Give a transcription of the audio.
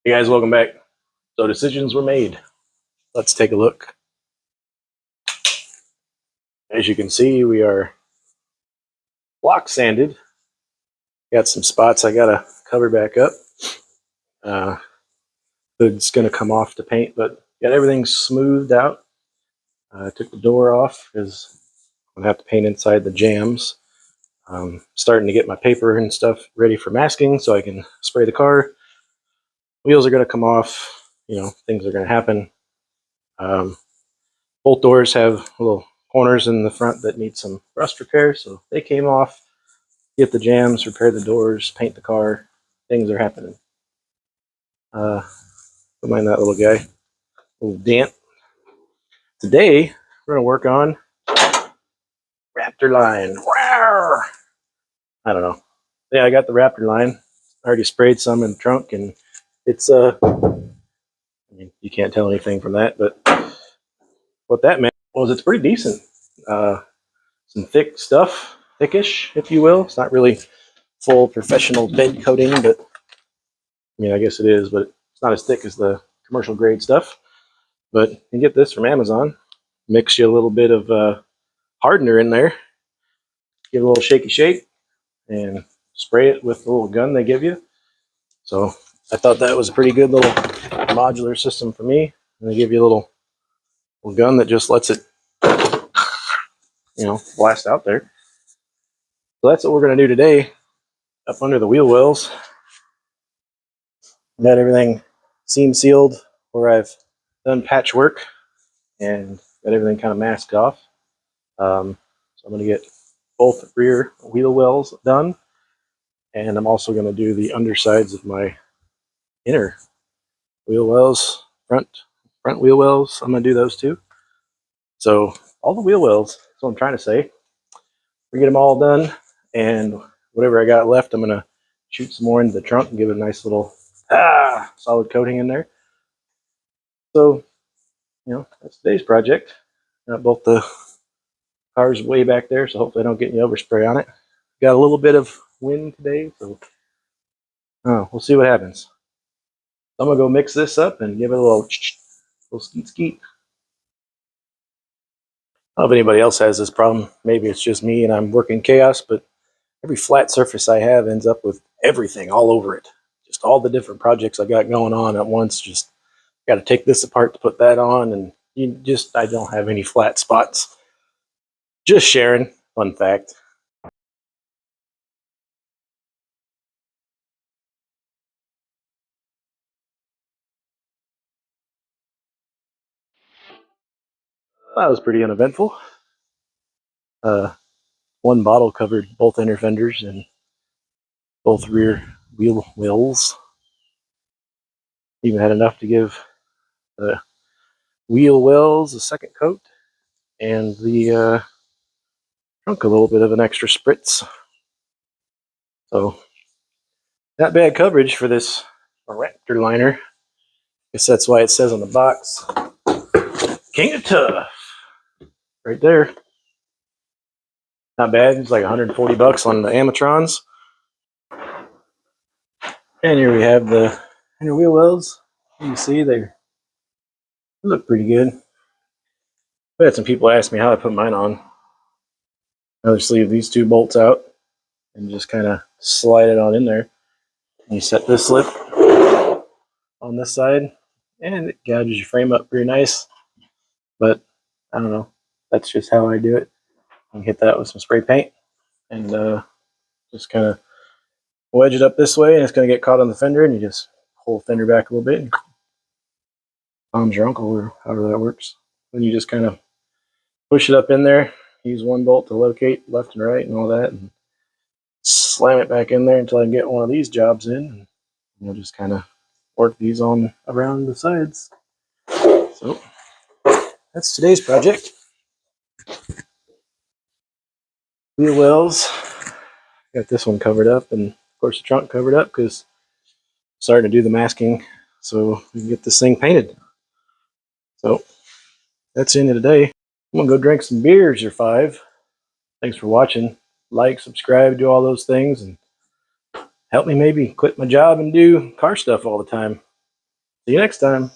Hey guys, welcome back. So decisions were made. Let's take a look. As you can see, we are block sanded. Got some spots I gotta cover back up. Uh, hood's gonna come off the paint, but got everything smoothed out. I took the door off because I'm gonna have to paint inside the jams. Starting to get my paper and stuff ready for masking so I can spray the car. Wheels are gonna come off. Things are gonna happen. Um, Both doors have little corners in the front that need some rust repair, so they came off. Get the jams, repair the doors, paint the car. Things are happening. Don't mind that little guy, little dent. Today we're gonna work on Raptor line. Rawr! I don't know. Yeah, I got the Raptor line. I already sprayed some in the trunk, and it's I mean, you can't tell anything from that, but what that meant was it's pretty decent. Some thick stuff, thickish, if you will. It's not really full professional bed coating, but I mean, I guess it is, but it's not as thick as the commercial grade stuff. But you get this from Amazon. Mix you a little bit of hardener in there, give it a little shaky shake, and spray it with the little gun they give you. So I thought that was a pretty good little modular system for me. And they give you a little gun that just lets it, blast out there. So that's what we're going to do today. Up under the wheel wells, got everything seam sealed where I've done patchwork and got everything kind of masked off. So I'm going to get both rear wheel wells done, and I'm also going to do the undersides of my inner wheel wells, front wheel wells. I'm going to do those too. So all the wheel wells, that's what I'm trying to say. We get them all done, and whatever I got left, I'm going to shoot some more into the trunk and give it a nice little solid coating in there. So, that's today's project. Got both the cars way back there, so hopefully I don't get any overspray on it. Got a little bit of wind today, so we'll see what happens. I'm gonna go mix this up and give it a little skeet skeet. I don't know if anybody else has this problem. Maybe it's just me and I'm working chaos, but every flat surface I have ends up with everything all over it. Just all the different projects I got going on at once. Just got to take this apart to put that on, and I don't have any flat spots. Just sharing, fun fact. That was pretty uneventful. One bottle covered both inner fenders and both rear wheel wells. Even had enough to give the wheel wells a second coat and the trunk a little bit of an extra spritz. So not bad coverage for this Raptor liner. Guess that's why it says on the box, King of Tough, right there. Not bad. It's like 140 bucks on the Amatrons. And here we have the inner wheel wells. You can see they look pretty good. I had some people ask me how I put mine on. I just leave these two bolts out and just kind of slide it on in there. And you set this lip on this side, and it gouges your frame up pretty nice. But I don't know. That's just how I do it. I can hit that with some spray paint and just kind of wedge it up this way, and it's going to get caught on the fender, and you just pull the fender back a little bit. And Tom's your uncle, or however that works. Then you just kind of push it up in there, use one bolt to locate left and right and all that, and slam it back in there until I can get one of these jobs in. And we'll just kind of work these on around the sides. So that's today's project. Wheel wells. Got this one covered up, and of course the trunk covered up because I'm starting to do the masking so we can get this thing painted. So that's the end of today. I'm gonna go drink some beers or 5. Thanks for watching. Like, subscribe, do all those things, and help me maybe quit my job and do car stuff all the time. See you next time.